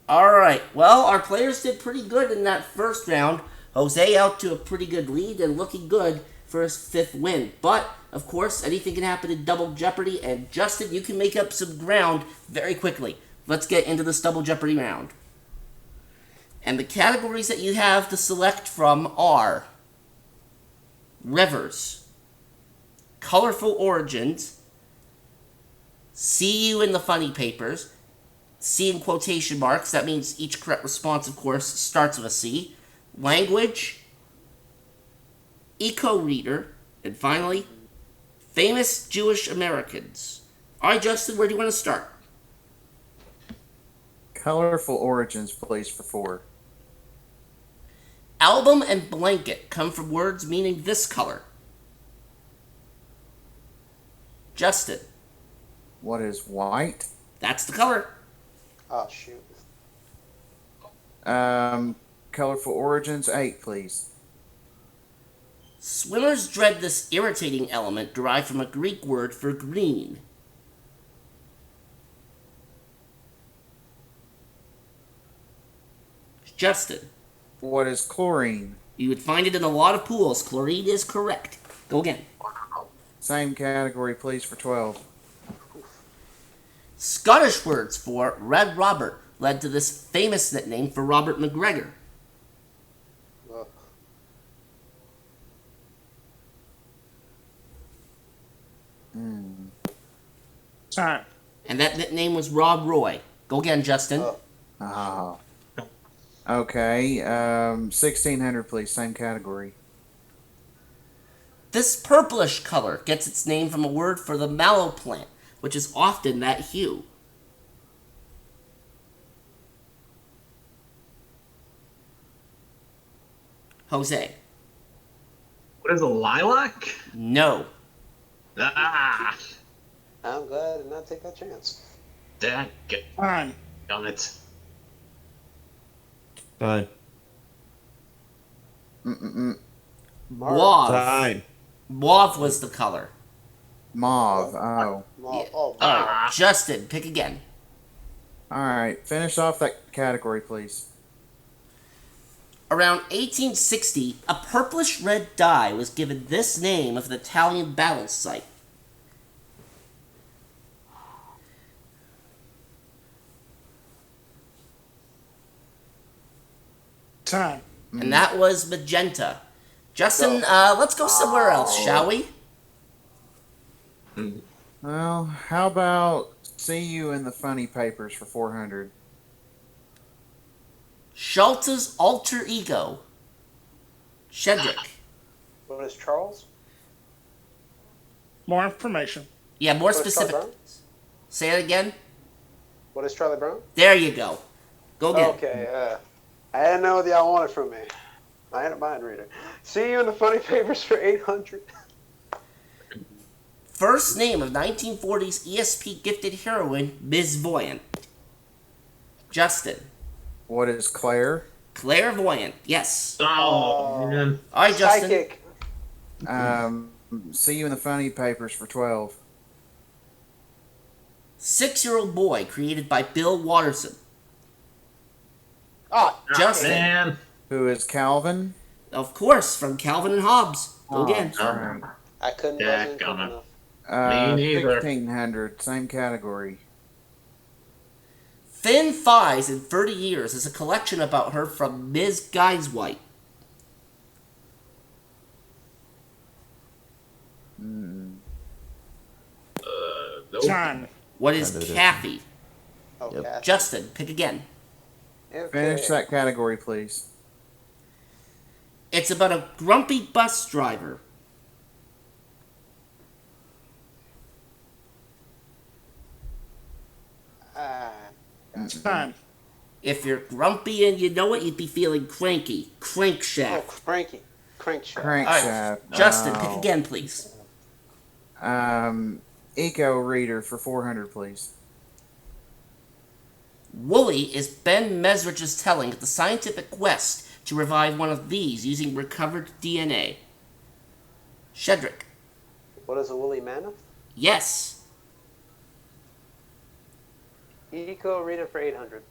Alright, well, our players did pretty good in that first round. Jose out to a pretty good lead and looking good for his fifth win. But, of course, anything can happen in Double Jeopardy, and Justin, you can make up some ground very quickly. Let's get into this Double Jeopardy round. And the categories that you have to select from are rivers, colorful origins, see you in the funny papers, C in quotation marks, that means each correct response, of course, starts with a C, language, eco-reader, and finally, famous Jewish Americans. Alright, Justin, where do you want to start? Colorful origins, please, for 4. Album and blanket come from words meaning this color. Justin. What is white? That's the color. Oh, shoot. Colorful origins, 8, please. Swimmers dread this irritating element derived from a Greek word for green. Justin. What is chlorine? You would find it in a lot of pools. Chlorine is correct. Go again. Same category, please, for 12. Scottish words for Red Robert led to this famous nickname for Robert McGregor. Ugh. Time. And that nickname was Rob Roy. Go again, Justin. Oh. Okay, 1600, please, same category. This purplish color gets its name from a word for the mallow plant, which is often that hue. Jose. What is a lilac? No. Ah, I'm glad I did not take that chance. dang Time. it. Time. Mauve. Time. Mauve was the color. Mauve, oh. Oh, Alright, Justin, pick again. Alright, finish off that category, please. Around 1860, a purplish red dye was given this name of the Italian battle site. Time. And that was magenta. Justin, let's go somewhere else, shall we? Well, how about see you in the funny papers for 400? Schultz's alter ego. Shedrick. what is Charles? More information. Yeah, more What is Charlie specific. Brown? Say it again. What is Charlie Brown? There you go. Go again. Okay, I didn't know what y'all wanted from me. I ain't a mind reader. See you in the funny papers for 800. First name of 1940s ESP gifted heroine, Ms. Voyant. Justin. What is Claire? Clairvoyant. Yes. Oh, man. All right, Justin. Psychic. See you in the funny papers for 12. 6-year-old boy created by Bill Watterson. Ah, Justin. Man. Who is Calvin? Of course, from Calvin and Hobbes. Go again. Alright. I couldn't. Yeah, wasn't quick coming. enough. Me neither. 1600, same category. Thin Thighs in 30 Years is a collection about her from Ms. Guyswhite. Nope. Time. What is Kind of Kathy? Okay. Yep. Justin, pick again. Okay. Finish that category, please. It's about a grumpy bus driver. Ah, Time. If you're grumpy and you know it, you'd be feeling cranky. oh, Crankshaft. cranky. Crankshaft. Crankshaft. Justin, Oh. pick again, please. Eco Reader for 400, please. Woolly is Ben Mesrich's telling of the scientific quest to revive one of these using recovered DNA. Shedrick. What is a woolly mammoth? Yes. Eco reader for 800.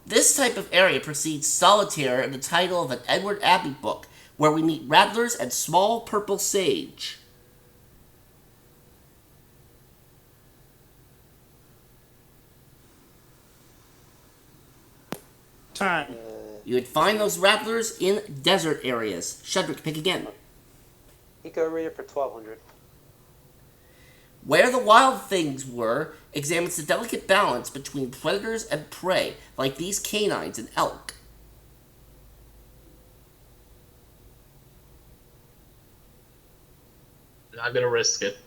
This type of area precedes solitaire in the title of an Edward Abbey book, where we meet rattlers and small purple sage. Time. You would find those rattlers in desert areas. Shedrick, pick again. Eco-reader for 1200. Where the Wild Things Were examines the delicate balance between predators and prey, like these canines and elk. Not gonna risk it.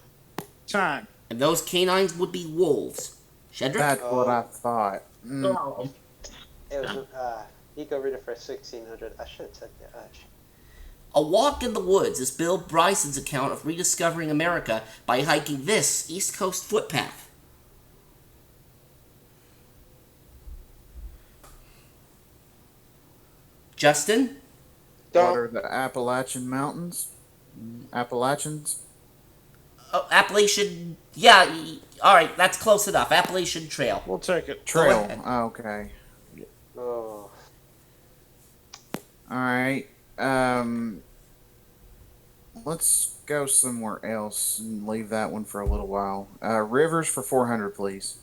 Time. And those canines would be wolves. Shedrick? That's what I thought. Oh. It was Eco-reader for 1600. I should have said that. A Walk in the Woods is Bill Bryson's account of rediscovering America by hiking this East Coast footpath. Justin? What are the Appalachian Mountains? Appalachians? Oh, Appalachian. Yeah, alright, that's close enough. Appalachian Trail. We'll take it. Trail. ahead. Oh, okay. Oh. Alright. Let's go somewhere else and leave that one for a little while. Rivers for 400, please.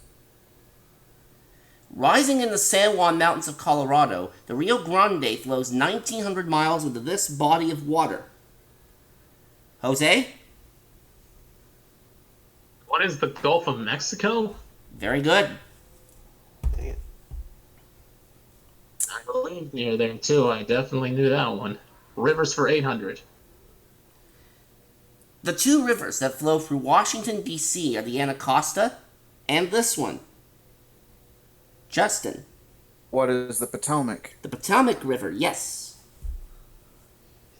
Rising in the San Juan Mountains of Colorado, the Rio Grande flows 1,900 miles into this body of water. Jose? What is the Gulf of Mexico? Very good. Dang it. I believe near there too. I definitely knew that one. Rivers for 800. The two rivers that flow through Washington, D.C. are the Anacostia and this one. Justin. What is the Potomac? The Potomac River, yes.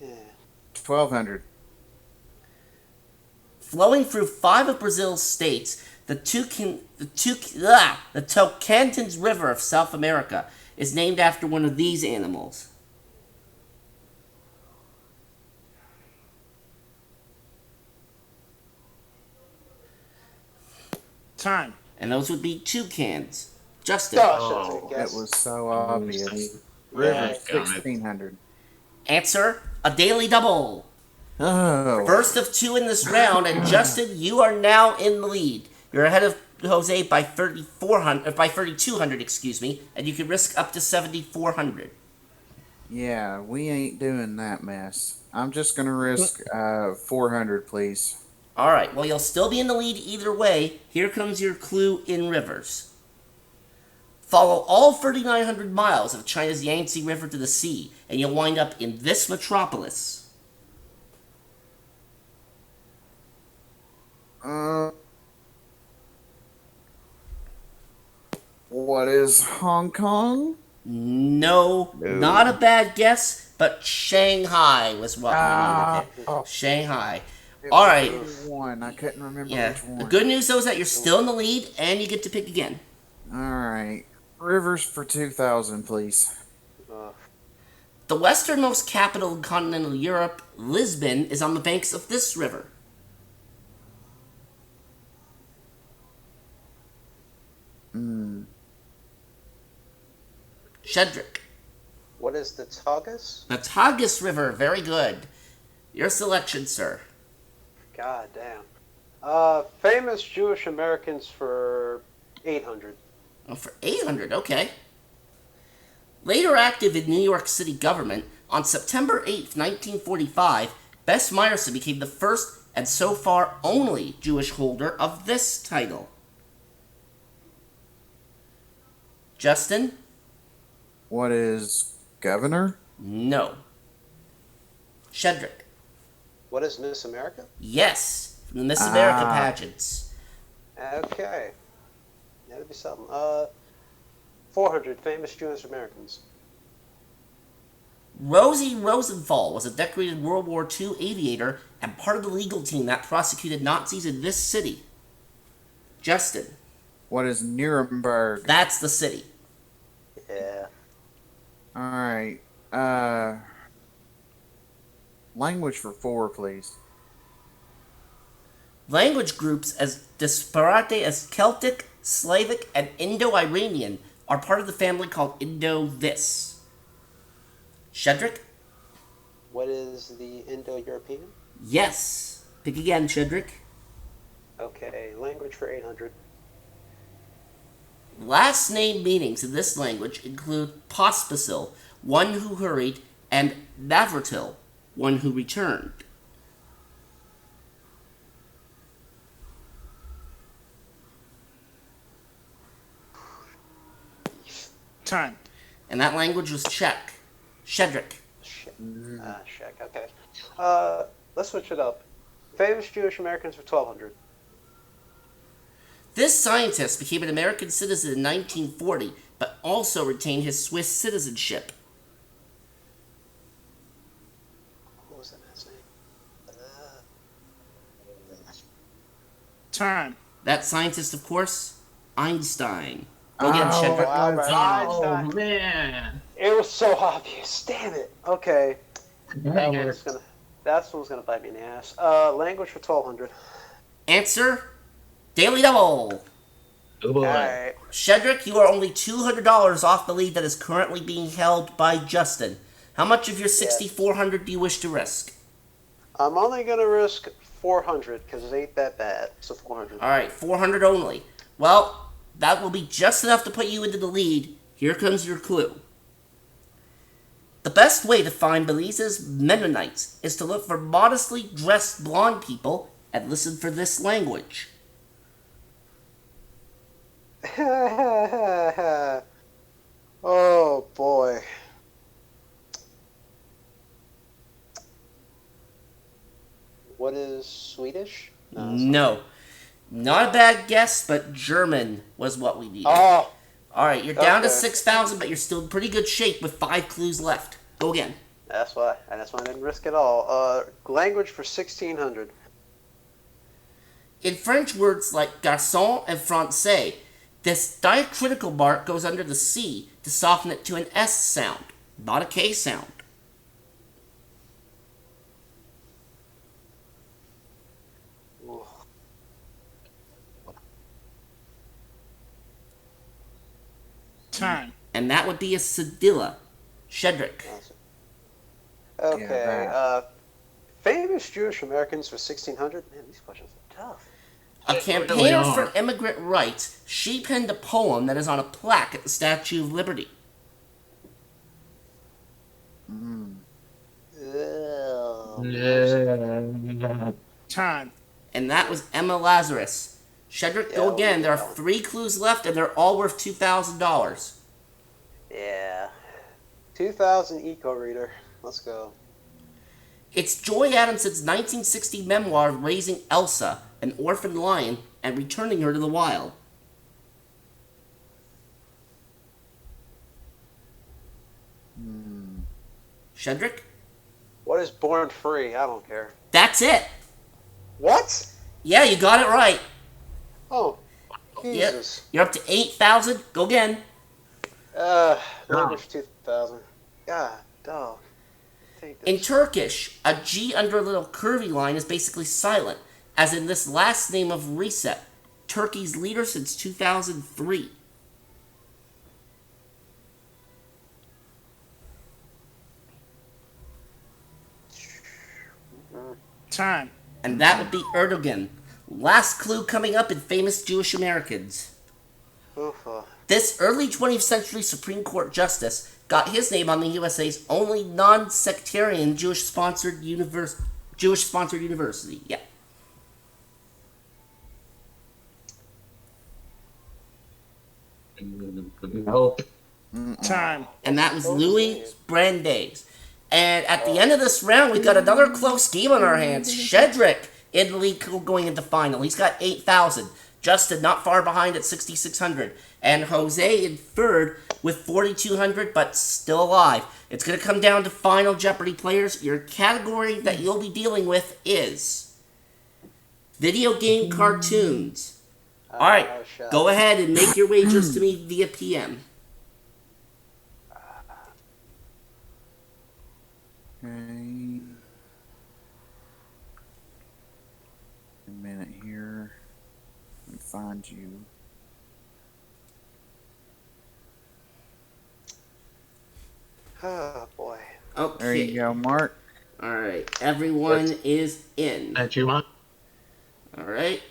Yeah. 1,200. Flowing through 5 of Brazil's states, the Tocantins River of South America is named after one of these animals. Time. And those would be toucans. Justin. Oh, shit, I It guess. was so obvious. Yeah, Rivers, damn it. 1,600. Answer, a daily double. Oh. First of 2 in this round, and Justin, you are now in the lead. You're ahead of Jose by 3,200, excuse me, and you can risk up to 7,400. Yeah, we ain't doing that mess. I'm just gonna risk 400, please. All right, well, you'll still be in the lead either way. Here comes your clue in rivers. Follow all 3,900 miles of China's Yangtze River to the sea, and you'll wind up in this metropolis. What is Hong Kong? No, not a bad guess, but Shanghai was what we wanted to oh. pick. Shanghai. It All was right. One. I couldn't remember Yeah. which one. The good news, though, is that you're still in the lead, and you get to pick again. All right. Rivers for 2,000, please. The westernmost capital in continental Europe, Lisbon, is on the banks of this river. Shedrick. What is the Tagus? The Tagus River, very good. Your selection, sir. God damn. Famous Jewish Americans for 800. Oh, for 800, okay. Later active in New York City government, on September 8th, 1945, Bess Meyerson became the first and so far only Jewish holder of this title. Justin? What is governor? No. Shedrick? What is Miss America? Yes, from the Miss America Ah. pageants. Okay. That'd be something. 400 famous Jewish Americans. Rosie Rosenthal was a decorated World War II aviator and part of the legal team that prosecuted Nazis in this city. Justin? What is Nuremberg? That's the city. Yeah. All right. Language for 4, please. Language groups as disparate as Celtic, Slavic, and Indo-Iranian are part of the family called Indo-this? Shedrick? What is the Indo-European? Yes. Pick again, Shedrick. Okay, language for 800. Last name meanings in this language include pospisil, one who hurried, and navertil, one who returned. Time. And that language was Czech. Shedrick. Shit. Check. Okay. Let's switch it up. Famous Jewish Americans for 1200. This scientist became an American citizen in 1940, but also retained his Swiss citizenship. What was that man's name? Time. That scientist, of course, Einstein. Go again, Oh, Shedrick. Albert Oh, Einstein. man. It was so obvious. Damn it. Okay. Dang it. That one's gonna bite me in the ass. Language for 1200. Answer, Daily Double. Oh, boy. Alright. Shedrick, you are only $200 off the lead that is currently being held by Justin. How much of your 6,400 do you wish to risk? I'm only gonna risk 400 because it ain't that bad. So 400. All right, 400 only. Well, that will be just enough to put you into the lead. Here comes your clue. The best way to find Belize's Mennonites is to look for modestly dressed blonde people and listen for this language. Oh boy. What is Swedish? No. Not a bad guess, but German was what we needed. Oh, All right, you're down to okay. 6,000, but you're still in pretty good shape with 5 clues left. Go again. that's why I didn't risk it all. Language for 1600. In French words like garçon and français, this diacritical mark goes under the C to soften it to an S sound, not a K sound. Ooh. Time. And that would be a cedilla. Shedrick. Okay. that. Famous Jewish Americans for 1600. Man, these questions are tough. A They really campaigner are. for immigrant rights, she penned a poem that is on a plaque at the Statue of Liberty. Ugh. Yeah. Time. And that was Emma Lazarus. Shedrick, go Yeah, again. There are well. 3 clues left, and they're all worth $2,000. Yeah. 2000 Eco Reader. Let's go. It's Joy Adamson's 1960 memoir of raising Elsa, an orphan lion, and returning her to the wild. Shedrick? What is Born Free? I don't care. That's it! What? Yeah, you got it right. Oh, Yep. Jesus. You're up to 8,000. Go again. Language 2000. God, dog. Take In this. Turkish, a G under a little curvy line is basically silent, as in this last name of Recep, Turkey's leader since 2003. Time. And that would be Erdogan. Last clue coming up in famous Jewish Americans. Oof, This early 20th century Supreme Court justice got his name on the USA's only non-sectarian Jewish-sponsored university. Yeah. Nope. Time. And that was Louis Brandeis. And at the end of this round, we got another close game on our hands. Shedrick in the lead going into final. He's got 8,000. Justin not far behind at 6,600. And Jose in third with 4,200, but still alive. It's going to come down to final Jeopardy players. Your category that you'll be dealing with is video game cartoons. All right, go ahead and make your wagers to me via PM. Okay. A minute here. Let me find you. Oh boy. Okay. There you go, Mark. All right. Everyone is in. That you want? All right.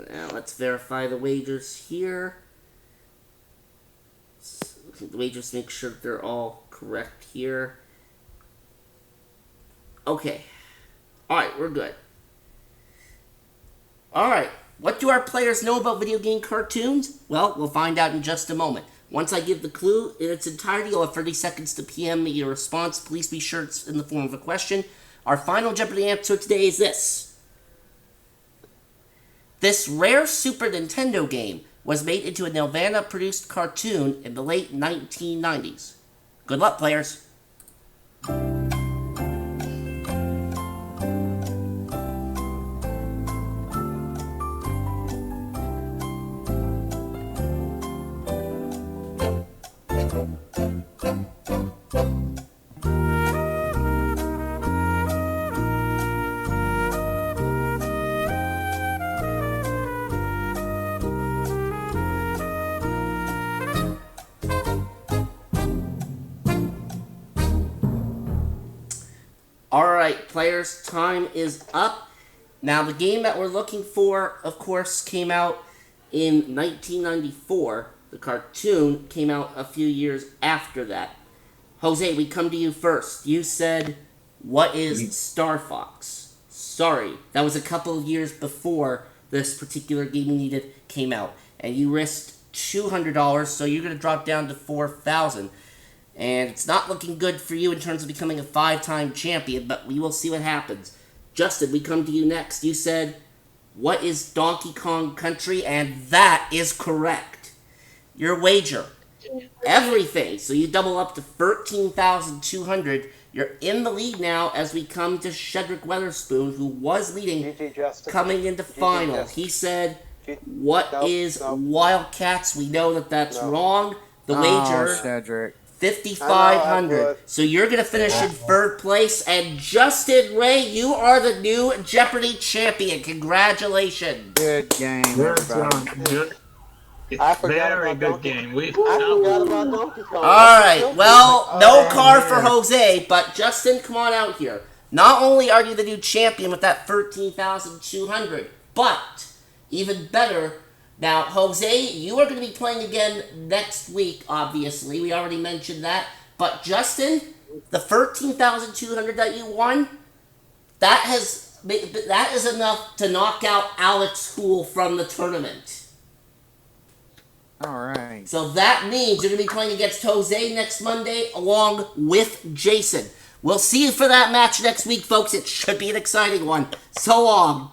Now let's verify the wagers here. The wagers, make sure they're all correct here. Okay. All right, we're good. All right. What do our players know about video game cartoons? Well, we'll find out in just a moment. Once I give the clue in its entirety, you'll have 30 seconds to PM me your response. Please be sure it's in the form of a question. Our final Jeopardy answer today is this. This rare Super Nintendo game was made into a Nelvana-produced cartoon in the late 1990s. Good luck, players. Alright, players, time is up. Now, the game that we're looking for, of course, came out in 1994. The cartoon came out a few years after that. Jose, we come to you first. You said, what is Star Fox? Sorry, that was a couple of years before this particular game you needed came out. And you risked $200, so you're going to drop down to $4,000. And it's not looking good for you in terms of becoming a 5-time champion, but we will see what happens. Justin, we come to you next. You said, what is Donkey Kong Country? And that is correct. Your wager, everything. So you double up to 13,200. You're in the lead now as we come to Shedrick Weatherspoon, who was leading GG, Justin. coming into GG, final. Justin. He said, Nope, what is nope. Wildcats? We know that that's No. wrong. The Oh, wager, Cedric. 5,500. would. So you're going to finish in third place. And Justin Ray, you are the new Jeopardy champion. Congratulations. Good game, Good everybody. one. Good. I forgot Very about good Donkey- game. We I forgot about Donkey Kong. All right. Well, no Oh, car for man. Jose, but Justin, come on out here. Not only are you the new champion with that 13,200, but even better, now, Jose, you are going to be playing again next week, obviously. We already mentioned that. But Justin, the 13,200 that you won, that is enough to knock out Alex Hool from the tournament. All right. So that means you're going to be playing against Jose next Monday along with Jason. We'll see you for that match next week, folks. It should be an exciting one. So long.